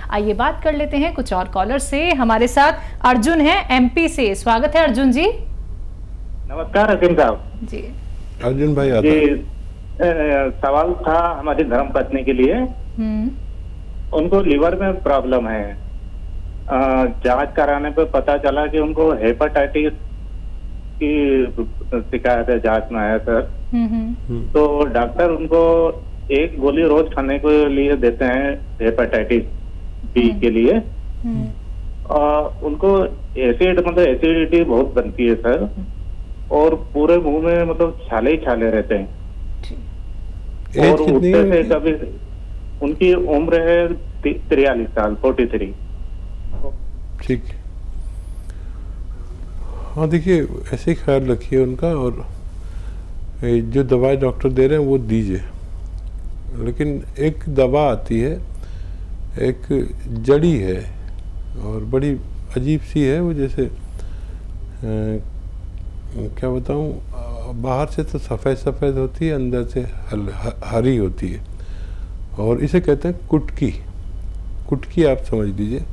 आइए बात कर लेते हैं कुछ और कॉलर से। हमारे साथ अर्जुन है एमपी से। स्वागत है अर्जुन जी। नमस्कार हकीम साहब जी अर्जुन भाई आता जी। सवाल था हमारी धर्म पत्नी के लिए। उनको लिवर में प्रॉब्लम है। जांच कराने पे पता चला कि उनको हेपेटाइटिस की शिकायत है, जांच में आया सर। तो डॉक्टर उनको एक गोली रोज खाने के लिए देते हैं हेपेटाइटिस बी के लिए। उनको एसिड मतलब एसिडिटी बहुत बनती है सर, और पूरे मुंह में मतलब छाले ही छाले रहते हैं। और उठते से कभी उनकी उम्र है 43 साल 43। ठीक। हाँ देखिए ऐसे ही ख्याल रखिए उनका, और जो दवाई डॉक्टर दे रहे हैं वो दीजिए। लेकिन एक दवा आती है, एक जड़ी है और बड़ी अजीब सी है वो, जैसे क्या बताऊँ, बाहर से तो सफ़ेद सफ़ेद होती है, अंदर से हरी होती है, और इसे कहते हैं कुटकी। कुटकी आप समझ लीजिए,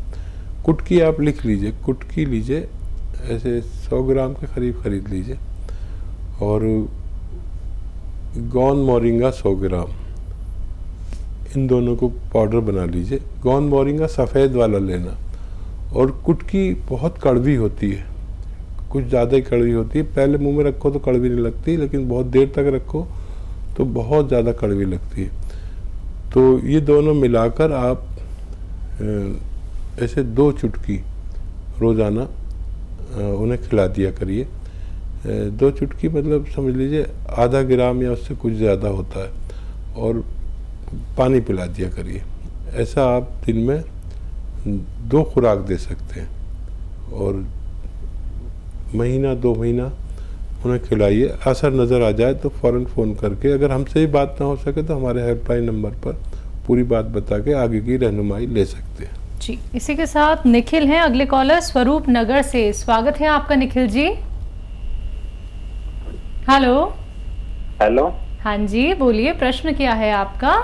कुटकी आप लिख लीजिए, कुटकी लीजिए, ऐसे 100 ग्राम के करीब खरीद लीजिए। और गौन मोरिंगा 100 ग्राम, इन दोनों को पाउडर बना लीजिए। गौन मोरिंगा सफ़ेद वाला लेना। और कुटकी बहुत कड़वी होती है, कुछ ज़्यादा ही कड़वी होती है। पहले मुंह में रखो तो कड़वी नहीं लगती, लेकिन बहुत देर तक रखो तो बहुत ज़्यादा कड़वी लगती है। तो ये दोनों मिलाकर आप ऐसे 2 चुटकी रोज़ाना उन्हें खिला दिया करिए। 2 चुटकी मतलब समझ लीजिए आधा ग्राम या उससे कुछ ज़्यादा होता है, और पानी पिला दिया करिए। ऐसा आप दिन में 2 खुराक दे सकते हैं, और महीना 2 महीना उन्हें खिलाइए। असर नज़र आ जाए तो फ़ौरन फ़ोन करके, अगर हमसे ही बात ना हो सके तो हमारे हेल्पलाइन नंबर पर पूरी बात बता के आगे की रहनुमाई ले सकते हैं जी। इसी के साथ निखिल हैं अगले कॉलर स्वरूप नगर से। स्वागत है आपका निखिल जी। हेलो। हेलो। हाँ जी बोलिए, प्रश्न क्या है आपका?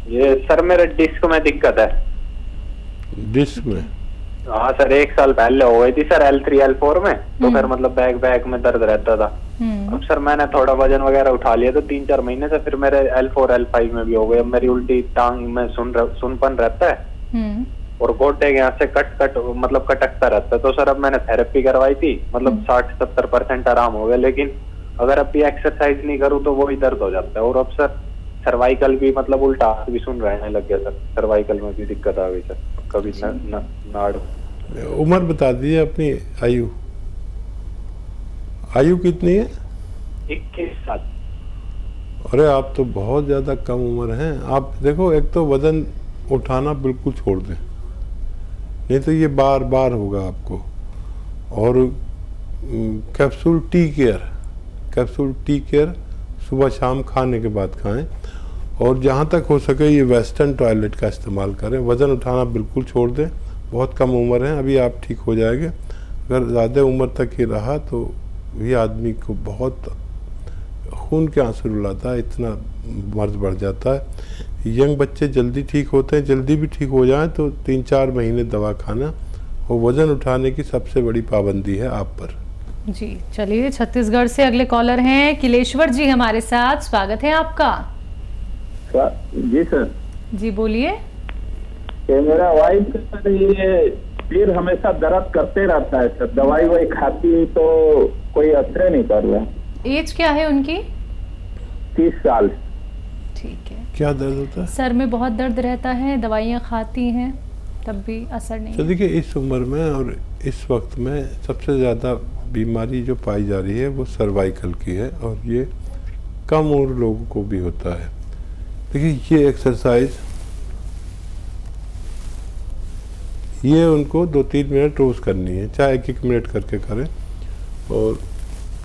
ये सर मेरे डिस्क में दिक्कत है। डिस्क में? हाँ सर, 1 साल पहले हो गई थी सर L3 L4 में। तो फिर मतलब बैक में दर्द रहता था। अब सर मैंने थोड़ा वजन वगैरह उठा लिया तो 3-4 महीने से फिर मेरे L4 L5 में भी हो गई। अब मेरी उल्टी टांग में सुनपन रहता है, और गोड्डे के यहाँ से मतलब कटकता रहता है। तो सर अब मैंने थेरेपी करवाई थी, मतलब 60-70% आराम हो गया। लेकिन अगर अब भी एक्सरसाइज नहीं करूँ तो वही दर्द हो जाता है। और अब सर सर्वाइकल भी मतलब उल्टा भी सुन रहने लग गया सर, सर्वाइकल में भी दिक्कत आ गई सर। कभी नाड़। उम्र बता दीजिए अपनी। आयु कितनी है? 21 साल। अरे आप तो बहुत ज़्यादा कम उम्र हैं। आप देखो, एक तो वज़न उठाना बिल्कुल छोड़ दें, नहीं तो ये बार बार होगा आपको। और कैप्सूल टी केयर सुबह शाम खाने के बाद खाएं। और जहाँ तक हो सके ये वेस्टर्न टॉयलेट का इस्तेमाल करें। वज़न उठाना बिल्कुल छोड़ दें। बहुत कम उम्र है अभी, आप ठीक हो जाएंगे। अगर ज़्यादा उम्र तक ही रहा तो ये आदमी को बहुत खून के आंसू रुलाता है, इतना मर्ज बढ़ जाता है। यंग बच्चे जल्दी ठीक होते हैं, जल्दी भी ठीक हो जाएं तो 3-4 महीने दवा खाना। और वज़न उठाने की सबसे बड़ी पाबंदी है आप पर। जी चलिए, छत्तीसगढ़ से अगले कॉलर हैं किलेश्वर जी हमारे साथ। स्वागत है आपका। जी सर। जी बोलिए। मेरा वाइफ सर ये सिर हमेशा दर्द करते रहता है सर, दवाई वही खाती तो कोई असर नहीं कर रहा। एज क्या है उनकी? 30 साल। ठीक है। क्या दर्द होता है? सर में बहुत दर्द रहता है, दवाइयाँ खाती हैं तब भी असर नहीं। तो देखिए इस उम्र में और इस वक्त में सबसे ज़्यादा बीमारी जो पाई जा रही है वो सर्वाइकल की है, और ये कम उम्र लोगों को भी होता है। देखिए ये एक्सरसाइज, ये उनको 2-3 मिनट रोज़ करनी है, चाहे 1-1 मिनट करके करें। और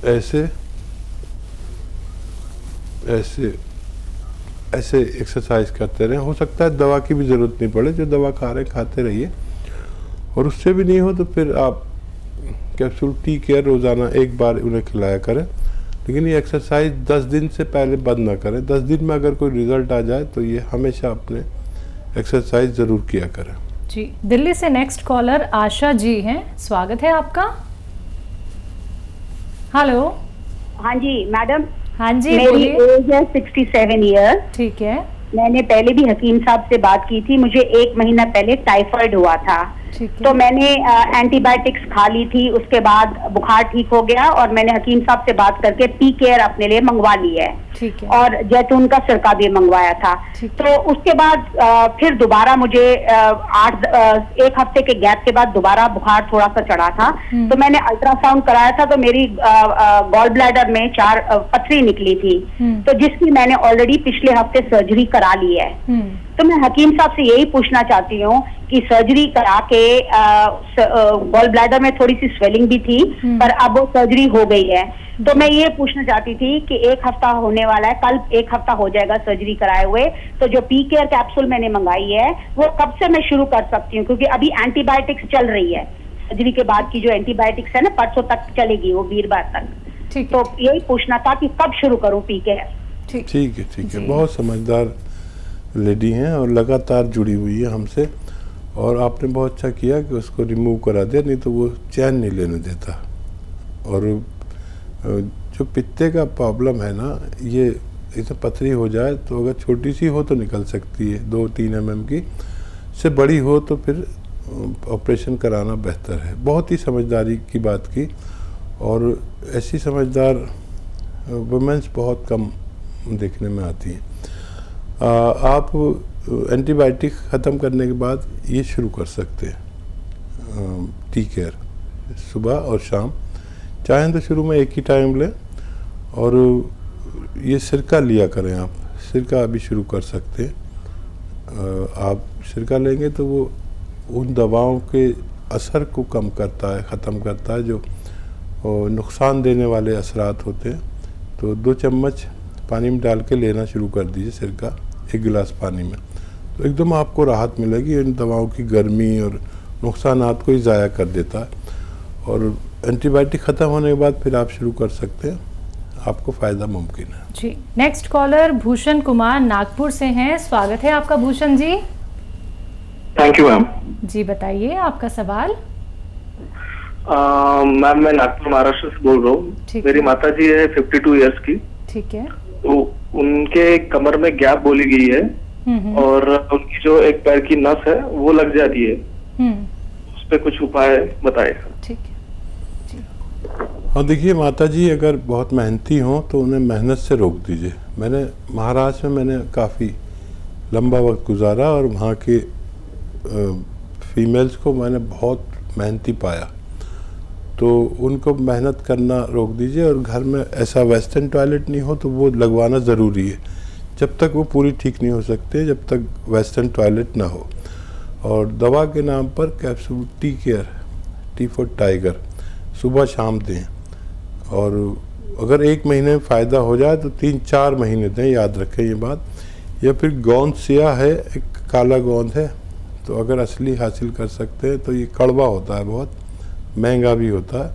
ऐसे ऐसे ऐसे एक्सरसाइज करते रहें। हो सकता है दवा की भी ज़रूरत नहीं पड़े, जो दवा खा रहे खाते रहिए। और उससे भी नहीं हो तो फिर आप कैप्सूल टी केयर रोज़ाना 1 बार उन्हें खिलाया करें। लेकिन ये एक्सरसाइज 10 दिन से पहले बंद ना करें। 10 दिन में अगर कोई रिज़ल्ट आ जाए तो ये हमेशा अपने एक्सरसाइज ज़रूर किया करें। जी, दिल्ली से नेक्स्ट कॉलर आशा जी हैं, स्वागत है आपका। हेलो। हाँ जी मैडम। हाँ जी, मेरी एज है 67 ईयर। ठीक है। मैंने पहले भी हकीम साहब से बात की थी, मुझे 1 महीना पहले टाइफाइड हुआ था, तो मैंने एंटीबायोटिक्स खा ली थी, उसके बाद बुखार ठीक हो गया और मैंने हकीम साहब से बात करके पी केयर अपने लिए मंगवा ली है, और जैतून का सिरका भी मंगवाया था। तो उसके बाद फिर दोबारा मुझे 1 हफ्ते के गैप के बाद दोबारा बुखार थोड़ा सा चढ़ा था, तो मैंने अल्ट्रासाउंड कराया था, तो मेरी गॉल ब्लैडर में 4 पथरी निकली थी, तो जिसकी मैंने ऑलरेडी पिछले हफ्ते सर्जरी करा ली है। तो मैं हकीम साहब से यही पूछना चाहती हूँ कि सर्जरी करा के गॉल ब्लैडर में थोड़ी सी स्वेलिंग भी थी, पर अब वो सर्जरी हो गई है, तो मैं ये पूछना चाहती थी कि 1 हफ्ता होने वाला है, कल 1 हफ्ता हो जाएगा सर्जरी कराए हुए, तो जो पी केयर कैप्सूल मैंने मंगाई है वो कब से मैं शुरू कर सकती हूँ, क्योंकि अभी एंटीबायोटिक्स चल रही है, सर्जरी के बाद की जो एंटीबायोटिक्स है ना, परसों तक चलेगी, वो वीरवार तक। तो यही पूछना था कि कब शुरू करूँ पी केयर। ठीक है, बहुत समझदार लेडी हैं और लगातार जुड़ी हुई है हमसे, और आपने बहुत अच्छा किया कि उसको रिमूव करा दिया, नहीं तो वो चैन नहीं लेने देता। और जो पित्ते का प्रॉब्लम है ना, ये इसे पथरी हो जाए तो अगर छोटी सी हो तो निकल सकती है 2-3 mm की, से बड़ी हो तो फिर ऑपरेशन कराना बेहतर है। बहुत ही समझदारी की बात की, और ऐसी समझदार वुमेन्स बहुत कम देखने में आती हैं। आप एंटीबायोटिक ख़त्म करने के बाद ये शुरू कर सकते हैं टी केयर, सुबह और शाम, चाहें तो शुरू में एक ही टाइम लें, और ये सिरका लिया करें। आप सिरका अभी शुरू कर सकते हैं। आप सिरका लेंगे तो वो उन दवाओं के असर को कम करता है, ख़त्म करता है, जो नुकसान देने वाले असरात होते हैं। तो 2 चम्मच पानी में डाल के लेना शुरू कर दीजिए सिरका, 1 गिलास पानी में, तो एकदम आपको राहत मिलेगी। इन दवाओं की गर्मी और नुकसानात को ही ज़ाया कर देता है, और एंटीबायोटिक ख़त्म होने के बाद फिर आप शुरू कर सकते हैं, आपको फ़ायदा मुमकिन है। जी, नेक्स्ट कॉलर भूषण कुमार नागपुर से हैं, स्वागत है आपका Bhushan ji. Thank you ma'am. जी बताइए आपका सवाल। मैम मैं नागपुर महाराष्ट्र से बोल रहा हूँ। मेरी माता जी है 52 ईयर्स की। ठीक है। तो उनके कमर में गैप बोली गई है, और उनकी जो एक पैर की नस है वो लग जाती है, उस पे कुछ उपाय बताए। ठीक है जी। हाँ देखिए, माता जी अगर बहुत मेहनती हों तो उन्हें मेहनत से रोक दीजिए। मैंने महाराष्ट्र में काफ़ी लंबा वक्त गुजारा, और वहाँ के फीमेल्स को मैंने बहुत मेहनती पाया, तो उनको मेहनत करना रोक दीजिए। और घर में ऐसा वेस्टर्न टॉयलेट नहीं हो तो वो लगवाना ज़रूरी है, जब तक वो पूरी ठीक नहीं हो सकते, जब तक वेस्टर्न टॉयलेट ना हो। और दवा के नाम पर capsule tea care, T for tiger, सुबह शाम दें, और अगर 1 महीने में फ़ायदा हो जाए तो 3-4 महीने दें, याद रखें ये बात। या फिर गोंद सिया है, एक काला गोंद है, तो अगर असली हासिल कर सकते हैं तो ये कड़वा होता है, बहुत महंगा भी होता है,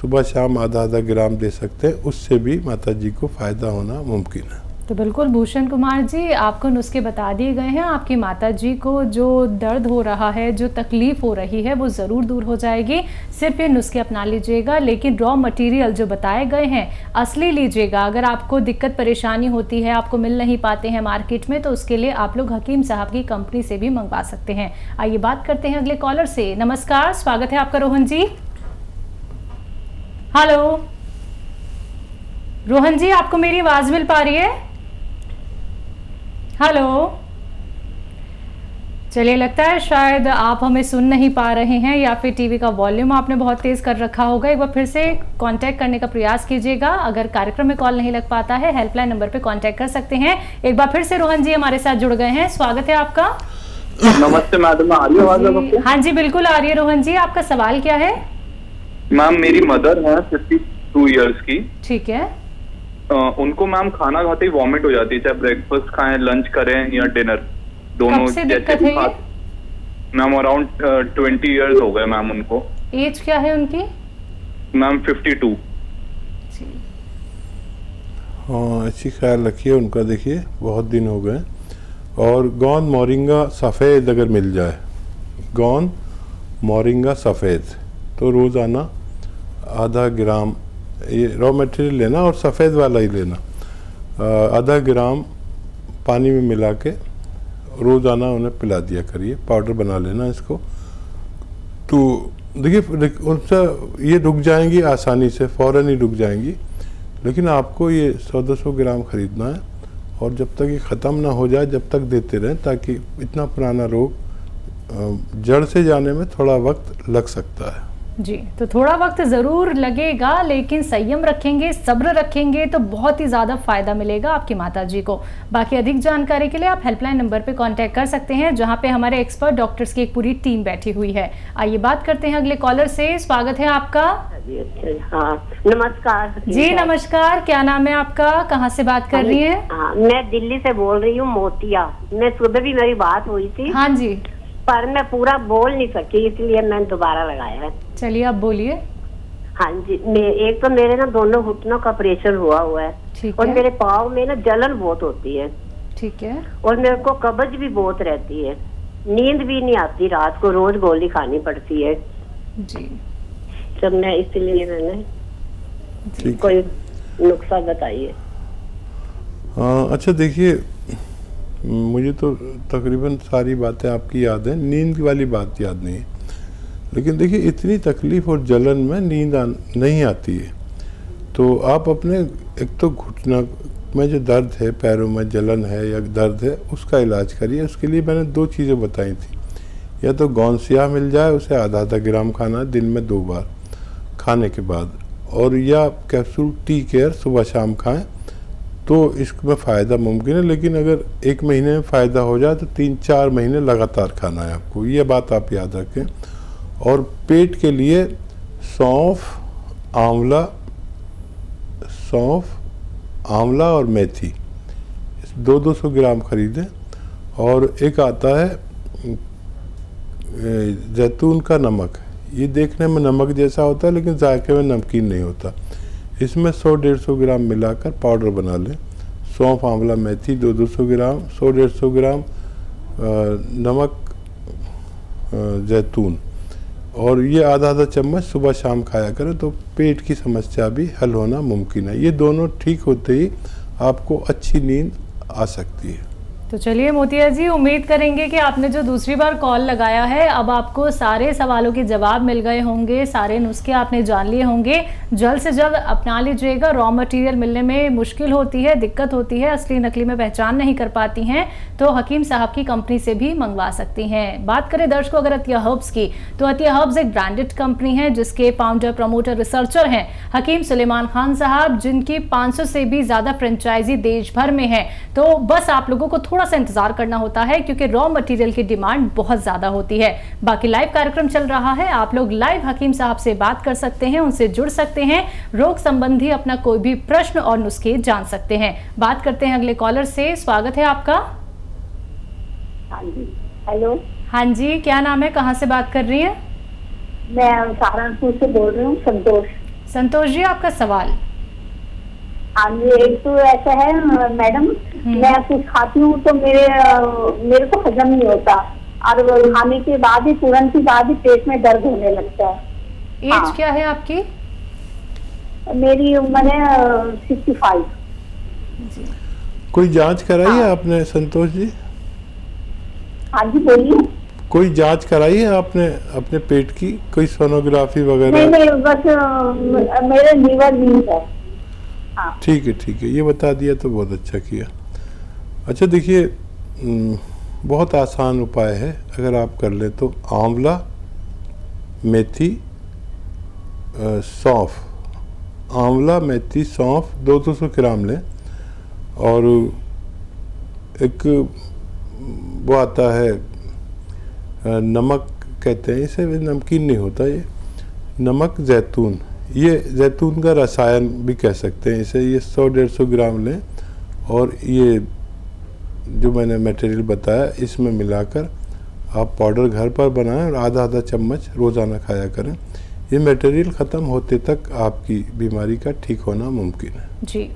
सुबह शाम आधा ग्राम दे सकते हैं, उससे भी माता जी को फ़ायदा होना मुमकिन है। तो बिल्कुल भूषण कुमार जी, आपको नुस्खे बता दिए गए हैं। आपकी माता जी को जो दर्द हो रहा है, जो तकलीफ हो रही है, वो ज़रूर दूर हो जाएगी। सिर्फ ये नुस्खे अपना लीजिएगा, लेकिन रॉ मटेरियल जो बताए गए हैं असली लीजिएगा। अगर आपको दिक्कत परेशानी होती है, आपको मिल नहीं पाते हैं मार्केट में, तो उसके लिए आप लोग हकीम साहब की कंपनी से भी मंगवा सकते हैं। आइए बात करते हैं अगले कॉलर से। नमस्कार, स्वागत है आपका रोहन जी। हेलो रोहन जी, आपको मेरी आवाज़ मिल पा रही है? हेलो, चलिए लगता है शायद आप हमें सुन नहीं पा रहे हैं, या फिर टीवी का वॉल्यूम आपने बहुत तेज़ कर रखा होगा। एक बार फिर से कांटेक्ट करने का प्रयास कीजिएगा। अगर कार्यक्रम में कॉल नहीं लग पाता है, हेल्पलाइन नंबर पे कांटेक्ट कर सकते हैं। एक बार फिर से रोहन जी हमारे साथ जुड़ गए हैं, स्वागत है आपका। नमस्ते मैडम, आ रही है आवाज आपको? हाँ जी बिल्कुल आ रही है। रोहन जी, आपका सवाल क्या है? मैम मेरी मदर है 52 ईयर्स की। ठीक है। उनको मैम खाना खाते ही वॉमिट हो जाती है, चाहे ब्रेकफास्ट खाएं, लंच करें या डिनर, दोनों। कब से दिक्कत है ये? मैम अराउंड 20 ईयर्स हो गए मैम उनको। एज क्या है उनकी? मैम 52। हाँ, अच्छी ख्याल रखिए उनका। देखिए बहुत दिन हो गए, और गोंद मोरिंगा सफ़ेद अगर मिल जाए, गोंद, मोरिंगा सफ़ेद। तो रोज़ाना आधा ग्राम ये रॉ मटेरियल लेना और सफ़ेद वाला ही लेना। आधा ग्राम पानी में मिला के रोज़ाना उन्हें पिला दिया करिए, पाउडर बना लेना इसको। तो देखिए उनसे ये रुक जाएंगी आसानी से, फ़ौरन ही रुक जाएंगी, लेकिन आपको ये 100-200 ग्राम ख़रीदना है और जब तक ये ख़त्म ना हो जाए जब तक देते रहें, ताकि इतना पुराना रोग जड़ से जाने में थोड़ा वक्त लग सकता है। जी, तो थोड़ा वक्त ज़रूर लगेगा, लेकिन संयम रखेंगे, सब्र रखेंगे तो बहुत ही ज़्यादा फ़ायदा मिलेगा आपकी माताजी को। बाकी अधिक जानकारी के लिए आप हेल्पलाइन नंबर पे कांटेक्ट कर सकते हैं, जहां पे हमारे एक्सपर्ट डॉक्टर्स की एक पूरी टीम बैठी हुई है। आइए बात करते हैं अगले कॉलर से। स्वागत है आपका। हाँ, नमस्कार जी नमस्कार, क्या नाम है आपका, कहाँ से बात कर रही है? मैं दिल्ली से बोल रही हूँ, मोतिया। मैं सुबह भी मेरी बात हुई थी। हाँ जी, पर मैं पूरा बोल नहीं सकी, इसलिए मैंने दोबारा लगाया है। चलिए आप बोलिए। हाँ जी, एक तो मेरे ना दोनों घुटनों का प्रेशर हुआ है और मेरे पाँव में ना जलन बहुत होती है। ठीक है। और मेरे को कब्ज भी बहुत रहती है, नींद भी नहीं आती, रात को रोज गोली खानी पड़ती है जी। जब मैं, इसलिए मैंने कोई नुस्खा बताइए। अच्छा देखिए, मुझे तो तकरीबन सारी बातें आपकी याद हैं, नींद वाली बात याद नहीं है। लेकिन देखिए इतनी तकलीफ़ और जलन में नींद नहीं आती है, तो आप अपने एक तो घुटना में जो दर्द है, पैरों में जलन है या दर्द है, उसका इलाज करिए। उसके लिए मैंने 2 चीज़ें बताई थी। या तो गोंद स्याह मिल जाए, उसे आधा ग्राम खाना है दिन में 2 बार खाने के बाद, और या कैप्सूल टी केयर सुबह शाम खाएं, तो इसमें फ़ायदा मुमकिन है। लेकिन अगर 1 महीने में फ़ायदा हो जाए तो 3-4 महीने लगातार खाना है आपको, ये बात आप याद रखें। और पेट के लिए सौंफ, आंवला और मेथी 200 ग्राम खरीदें। और एक आता है जैतून का नमक, ये देखने में नमक जैसा होता है लेकिन जायके में नमकीन नहीं होता। इसमें 100-150 ग्राम मिलाकर पाउडर बना लें। सौंफ, आंवला, मेथी 200 ग्राम, 100-150 ग्राम नमक, जैतून, और ये आधा चम्मच सुबह शाम खाया करें, तो पेट की समस्या भी हल होना मुमकिन है। ये दोनों ठीक होते ही आपको अच्छी नींद आ सकती है। तो चलिए मोतिया जी, उम्मीद करेंगे कि आपने जो दूसरी बार कॉल लगाया है, अब आपको सारे सवालों के जवाब मिल गए होंगे, सारे नुस्खे आपने जान लिए होंगे। जल्द से जल्द अपना लीजिएगा। रॉ मटेरियल मिलने में मुश्किल होती है, दिक्कत होती है, असली नकली में पहचान नहीं कर पाती हैं, तो हकीम साहब की कंपनी से भी मंगवा सकती हैं। बात करें दर्शकों अगर अतिया हर्ब्स की, तो अतिया हर्ब्स एक ब्रांडेड कंपनी है जिसके फाउंडर, प्रमोटर, रिसर्चर हैं हकीम सुलेमान खान साहब, जिनकी 500 से भी ज़्यादा फ्रेंचाइजी देश भर में है। तो बस आप लोगों को थोड़ा सा इंतजार करना होता है, क्योंकि रॉ मटेरियल की डिमांड बहुत ज्यादा होती है। बाकी लाइव कार्यक्रम चल रहा है, आप लोग लाइव हकीम साहब से बात कर सकते हैं, उनसे जुड़ सकते हैं, रोग संबंधी अपना कोई भी प्रश्न और नुस्खे जान सकते हैं। बात करते हैं अगले कॉलर से। स्वागत है आपका। हाँ जी, हेलो। हाँ जी, क्या नाम है, कहाँ से बात कर रही हैं? मैं सहारनपुर से बोल रही हूँ, संतोष। संतोष जी, आपका सवाल। हाँ जी, एक तो ऐसा है मैडम, मैं कुछ खाती हूँ तो मेरे को हजम नहीं होता, और खाने के बाद ही तुरंत ही बाद ही पेट में दर्द होने लगता है। एज क्या है आपकी? मेरी उम्र है 65। कोई जांच कराई है आपने संतोष जी? हाँ जी बोलिए। कोई जांच कराई है आपने अपने पेट की, कोई सोनोग्राफी वगैरह? नहीं, बस मेरे लीवर वीक है। ठीक है, ये बता दिया तो बहुत अच्छा किया। अच्छा देखिए, बहुत आसान उपाय है, अगर आप कर ले तो आंवला, मेथी, सौंफ, आंवला, मेथी, सौंफ 200 ग्राम लें। और एक वो आता है नमक कहते हैं इसे, नमकीन नहीं होता ये, नमक जैतून, ये जैतून का रसायन भी कह सकते हैं इसे, ये 100-150 ग्राम लें। और ये जो मैंने मटेरियल बताया इसमें मिलाकर आप पाउडर घर पर बनाएं और आधा चम्मच रोज़ाना खाया करें। ये मटेरियल ख़त्म होते तक आपकी बीमारी का ठीक होना मुमकिन है। जी।